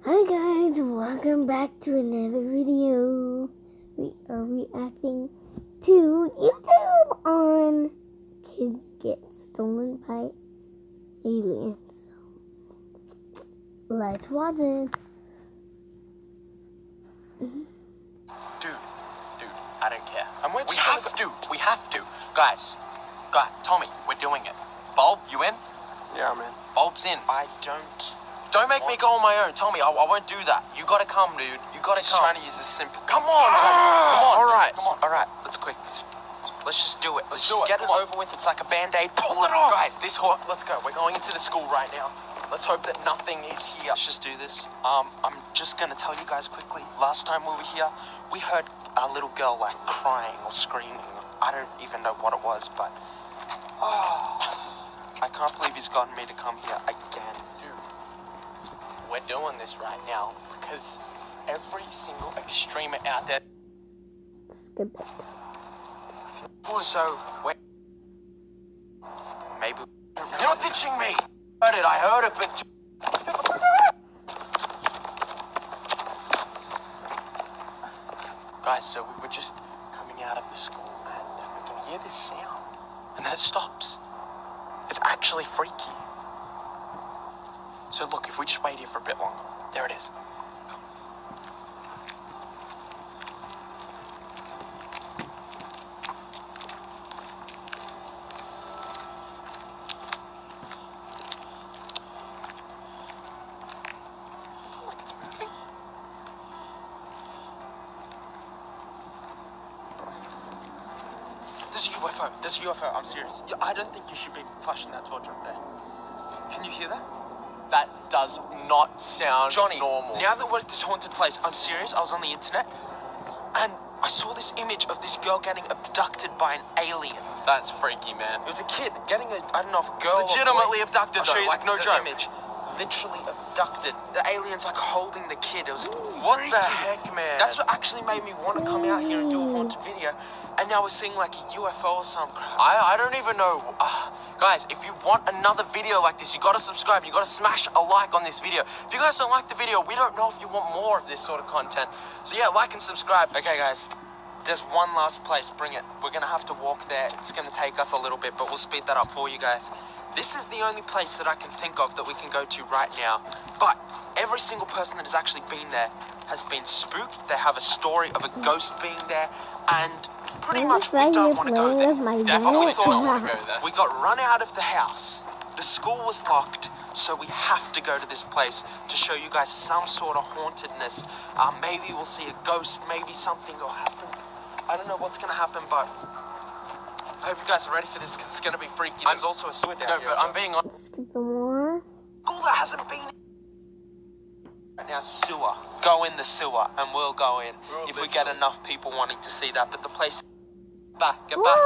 Hi guys, welcome back to another video. We are reacting to YouTube on Kids Get Stolen by Aliens. Let's watch it. Dude, I don't care. And we have to. Guys, Tommy, we're doing it. Bulb, you in? Yeah, man. Bulb's in. Don't make me go on my own, Tommy. I won't do that. You gotta come, dude. You gotta come. Trying to use a simple. Come on, Tommy. Come on. All right. Let's quick. Let's just do it. Let's just get it over with. It's like a band-aid. Pull it off. Guys, let's go. We're going into the school right now. Let's hope that nothing is here. Let's just do this. I'm just gonna tell you guys quickly. Last time we were here, we heard a little girl like crying or screaming. I don't even know what it was, but I can't believe he's gotten me to come here again. We're doing this right now because every single extremer out there. Skip it. So, maybe you're not ditching me. I heard it, but guys, so we were just coming out of the school and we can hear this sound, and then it stops. It's actually freaky. So look, if we just wait here for a bit longer, there it is. There's a UFO. I'm serious. I don't think you should be flashing that torch up there. Can you hear that? That does not sound Johnny, normal. now that we're at this haunted place, I'm serious. I was on the internet and I saw this image of this girl getting abducted by an alien. That's freaky, man. It was a kid getting I don't know if a girl legitimately or boy. abducted, I'll show though, you like no the joke. image. Literally abducted. The alien's like holding the kid. It was What freaky. the heck, man? That's what actually made me want to come out here and do a haunted video. And now we're seeing like a UFO or some crap. I don't even know. Guys, if you want another video like this, you gotta subscribe. You gotta smash a like on this video. If you guys don't like the video, we don't know if you want more of this sort of content. So yeah, like and subscribe. Okay, guys. There's one last place. Bring it. We're gonna have to walk there. It's gonna take us a little bit, but we'll speed that up for you guys. This is the only place that I can think of that we can go to right now. But every single person that has actually been there has been spooked. They have a story of a ghost being there, and pretty much we don't want to go there. Definitely thought I want to go there. We got run out of the house. The school was locked, so we have to go to this place to show you guys some sort of hauntedness. Maybe we'll see a ghost. Maybe something will happen. I don't know what's gonna happen, but I hope you guys are ready for this because it's gonna be freaky. There's also a sewer down here. But I'm being honest. Skip more. School that hasn't been. Right now, sewer. Go in the sewer, and we'll go in if we get enough people wanting to see that. But the place. Get back.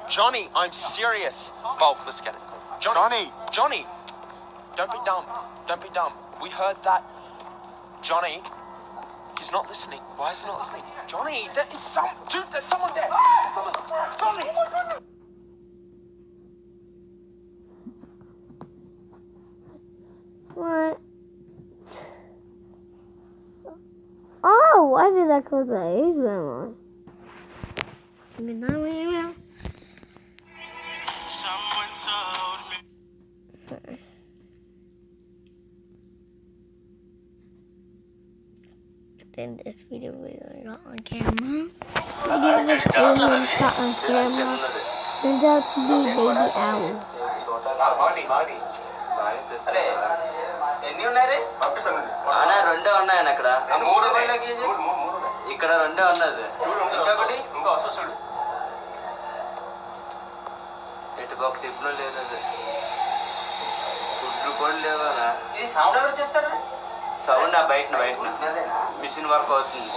Johnny, I'm serious. Bulb, let's get it. Johnny. Don't be dumb. We heard that. Johnny. He's not listening. Why is he not listening? Johnny, there is dude, there's someone there. Johnny. Oh my goodness. What? Oh, why did I close the Asian one? Someone told me. In this video we got on camera. Video was aliens caught on camera. Turned out to be baby owls. ఎన్ని ఉన్నాయి అన్న రెండే ఉన్నాయన్న ఇక్కడ ఇక్కడ రెండే ఉన్నది ఇంకొకటి ఎటు బాబు తిప్పులో లేదు అది గుడ్లు కూడా లేవనా ఇది సౌండ్ ఎవరు చేస్తారు సౌండ్ ఆ బయట మిషన్ వర్క్ అవుతుంది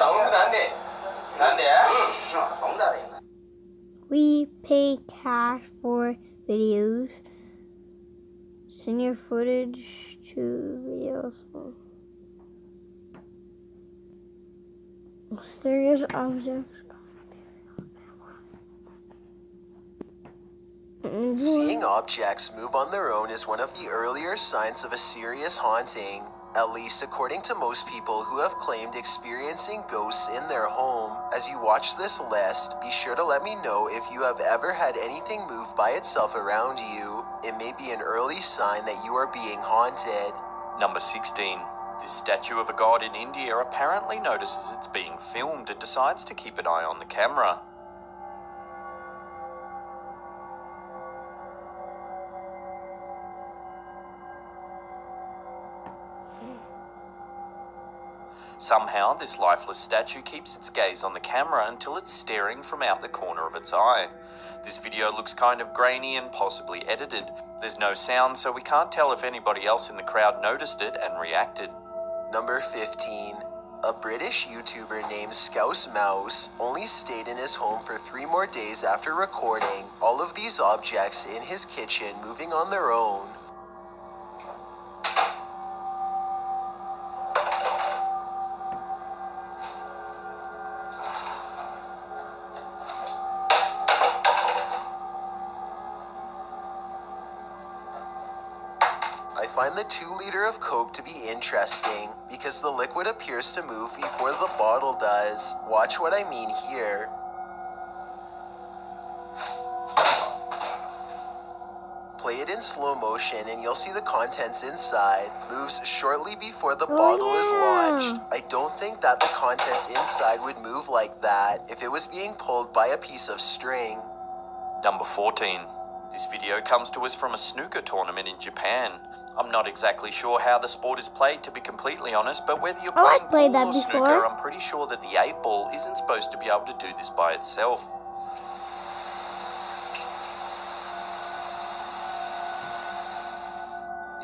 సౌండ్ దాందే We pay cash for videos. Send your footage to videos. Mysterious objects. Seeing objects move on their own is one of the earlier signs of a serious haunting, at least according to most people who have claimed experiencing ghosts in their home. As you watch this list, be sure to let me know if you have ever had anything move by itself around you. It may be an early sign that you are being haunted. Number 16. This statue of a god in India apparently notices it's being filmed and decides to keep an eye on the camera. Somehow, this lifeless statue keeps its gaze on the camera until it's staring from out the corner of its eye. This video looks kind of grainy and possibly edited. There's no sound, so we can't tell if anybody else in the crowd noticed it and reacted. Number 15. A British YouTuber named Scouse Mouse only stayed in his home for 3 more days after recording all of these objects in his kitchen moving on their own. I find the 2-liter of Coke to be interesting because the liquid appears to move before the bottle does. Watch what I mean here. Play it in slow motion and you'll see the contents inside moves shortly before the bottle is launched. I don't think that the contents inside would move like that if it was being pulled by a piece of string. Number 14. This video comes to us from a snooker tournament in Japan. I'm not exactly sure how the sport is played, to be completely honest, but whether you're playing pool or snooker, I'm pretty sure that the 8 ball isn't supposed to be able to do this by itself.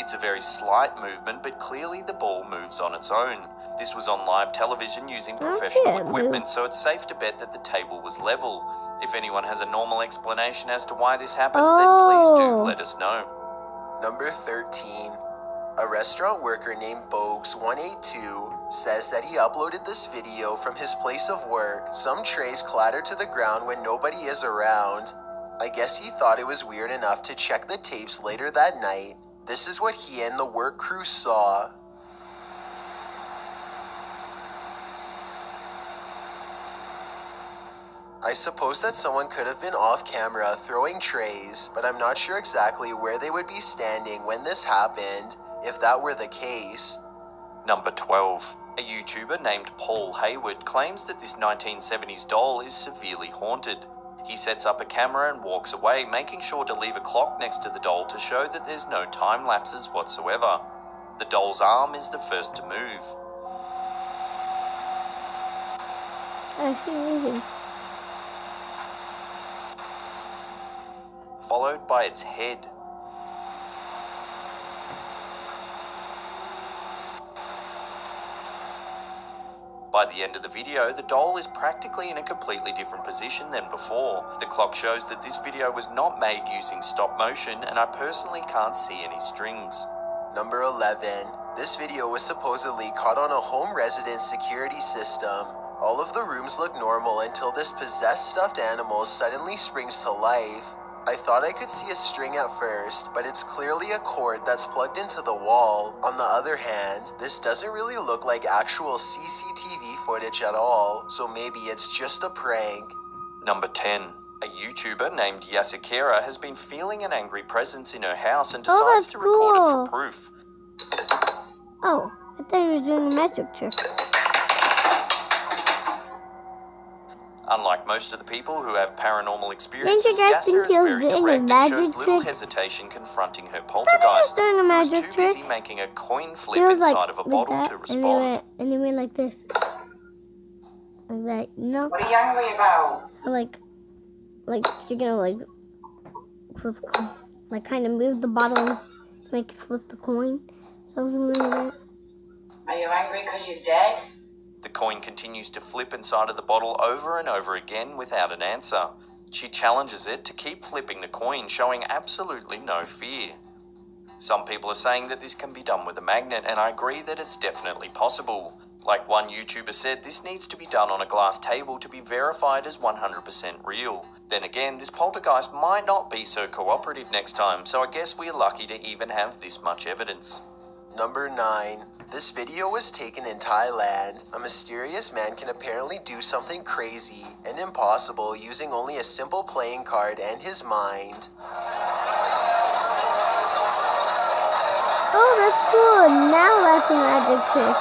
It's a very slight movement, but clearly the ball moves on its own. This was on live television using professional equipment, so it's safe to bet that the table was level. If anyone has a normal explanation as to why this happened, then please do let us know. Number 13. A restaurant worker named Bogues182 says that he uploaded this video from his place of work. Some trays clatter to the ground when nobody is around. I guess he thought it was weird enough to check the tapes later that night. This is what he and the work crew saw. I suppose that someone could have been off camera throwing trays, but I'm not sure exactly where they would be standing when this happened, if that were the case. Number 12. A YouTuber named Paul Hayward claims that this 1970s doll is severely haunted. He sets up a camera and walks away, making sure to leave a clock next to the doll to show that there's no time lapses whatsoever. The doll's arm is the first to move. I see moving. Followed by its head. By the end of the video, the doll is practically in a completely different position than before. The clock shows that this video was not made using stop motion, and I personally can't see any strings. Number 11. This video was supposedly caught on a home resident security system. All of the rooms look normal until this possessed stuffed animal suddenly springs to life. I thought I could see a string at first, but it's clearly a cord that's plugged into the wall. On the other hand, this doesn't really look like actual CCTV footage at all, so maybe it's just a prank. Number 10. A YouTuber named Yasakira has been feeling an angry presence in her house and decides to record it for proof. Oh, I thought he was doing a magic trick. Unlike most of the people who have paranormal experiences, guys think Yasser is he was very doing a direct and magic shows little trick? hesitation confronting her I poltergeist. thought he was doing a He was magic too busy trick. making a coin He flip was inside like, of a bottle that, to respond. and he went like this. Like that, you know? What are you angry about? Or like you're gonna like flip a coin. Like kind of move the bottle to make it flip the coin. Something like that. Are you angry because you're dead? The coin continues to flip inside of the bottle over and over again without an answer. She challenges it to keep flipping the coin, showing absolutely no fear. Some people are saying that this can be done with a magnet, and I agree that it's definitely possible. Like one YouTuber said, this needs to be done on a glass table to be verified as 100% real. Then again, this poltergeist might not be so cooperative next time, so I guess we're lucky to even have this much evidence. Number 9. This video was taken in Thailand. A mysterious man can apparently do something crazy and impossible using only a simple playing card and his mind. Oh, that's cool. Now that's a magic trick.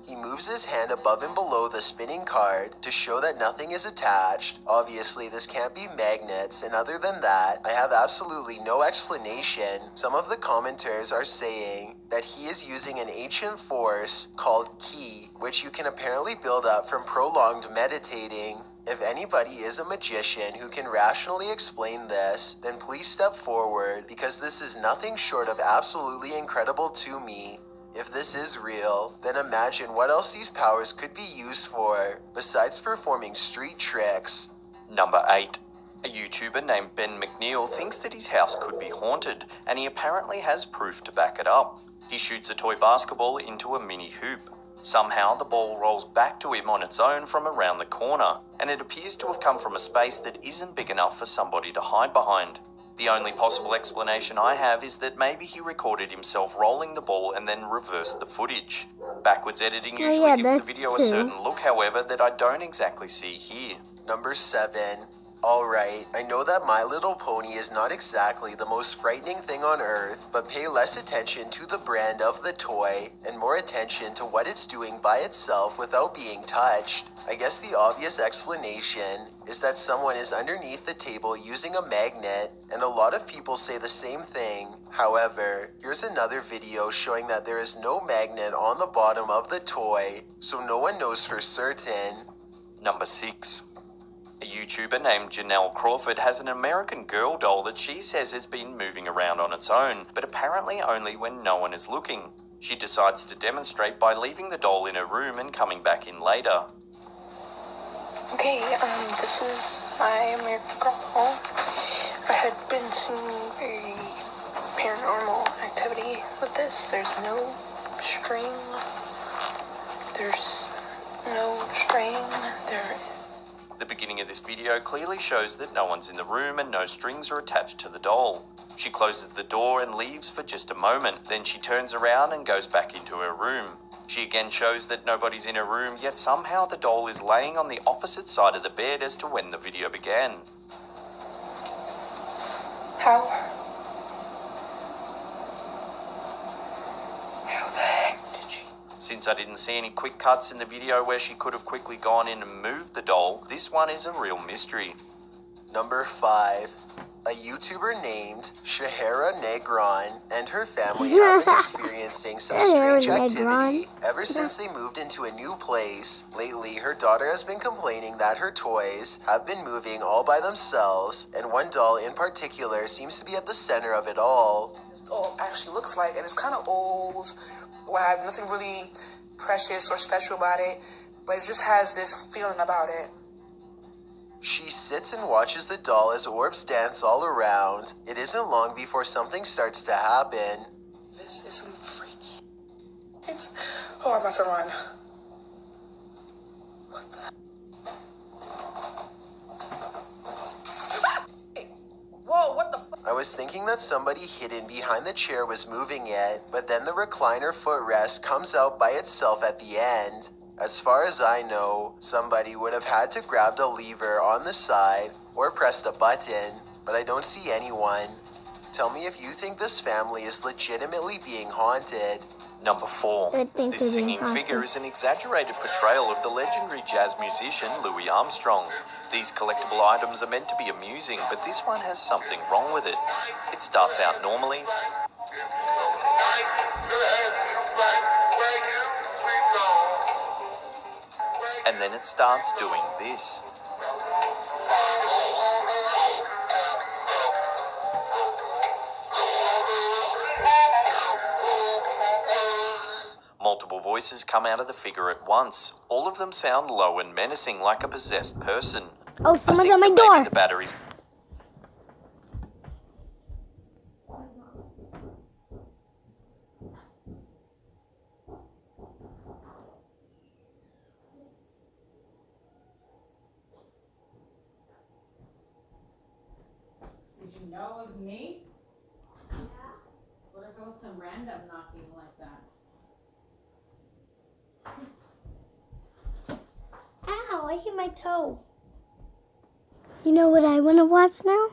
He moves his hand above and below the spinning card to show that nothing is attached. Obviously, this can't be magnets, and other than that, I have absolutely no explanation. Some of the commenters are saying that he is using an ancient force called Ki, which you can apparently build up from prolonged meditating. If anybody is a magician who can rationally explain this, then please step forward, because this is nothing short of absolutely incredible to me. If this is real, then imagine what else these powers could be used for, besides performing street tricks. Number 8. A YouTuber named Ben McNeil thinks that his house could be haunted, and he apparently has proof to back it up. He shoots a toy basketball into a mini hoop. Somehow the ball rolls back to him on its own from around the corner, and it appears to have come from a space that isn't big enough for somebody to hide behind. The only possible explanation I have is that maybe he recorded himself rolling the ball and then reversed the footage. Backwards editing usually gives the video a certain look, however, that I don't exactly see here. Number 7. Alright, I know that My Little Pony is not exactly the most frightening thing on earth, but pay less attention to the brand of the toy and more attention to what it's doing by itself without being touched. I guess the obvious explanation is that someone is underneath the table using a magnet, and a lot of people say the same thing. However, here's another video showing that there is no magnet on the bottom of the toy, so no one knows for certain. Number 6. A YouTuber named Janelle Crawford has an American Girl doll that she says has been moving around on its own, but apparently only when no one is looking. She decides to demonstrate by leaving the doll in her room and coming back in later. Okay, this is my American Girl. I had been seeing a paranormal activity with this. There's no string. The beginning of this video clearly shows that no one's in the room and no strings are attached to the doll. She closes the door and leaves for just a moment, then she turns around and goes back into her room. She again shows that nobody's in her room, yet somehow the doll is laying on the opposite side of the bed as to when the video began. How the heck did she? Since I didn't see any quick cuts in the video where she could have quickly gone in and moved the doll, this one is a real mystery. Number 5. A YouTuber named Shahara Negron and her family have been experiencing some strange activity ever since they moved into a new place. Lately, her daughter has been complaining that her toys have been moving all by themselves, and one doll in particular seems to be at the center of it all. This doll actually looks like, and it's kind of old. Well, I have nothing really precious or special about it, but it just has this feeling about it. She sits and watches the doll as orbs dance all around. It isn't long before something starts to happen. This is freaky. Oh, I'm about to run. What the? Hey, whoa, what the fuck? I was thinking that somebody hidden behind the chair was moving it, but then the recliner footrest comes out by itself at the end. As far as I know, somebody would have had to grab the lever on the side or pressed a button, but I don't see anyone. Tell me if you think this family is legitimately being haunted. Number 4. This singing figure is an exaggerated portrayal of the legendary jazz musician Louis Armstrong. These collectible items are meant to be amusing, but this one has something wrong with it. It starts out normally, and then it starts doing this. Multiple voices come out of the figure at once. All of them sound low and menacing, like a possessed person. Oh, someone's I at my think that door. maybe the batteries. know it was me? Yeah. What if it was some random knocking like that? Ow, I hit my toe. You know what I want to watch now?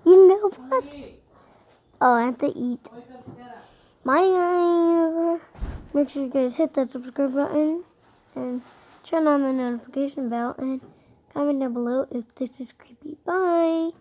You know what? Oh, I have to eat. Bye, guys. Make sure you guys hit that subscribe button and turn on the notification bell and comment down below if this is creepy. Bye.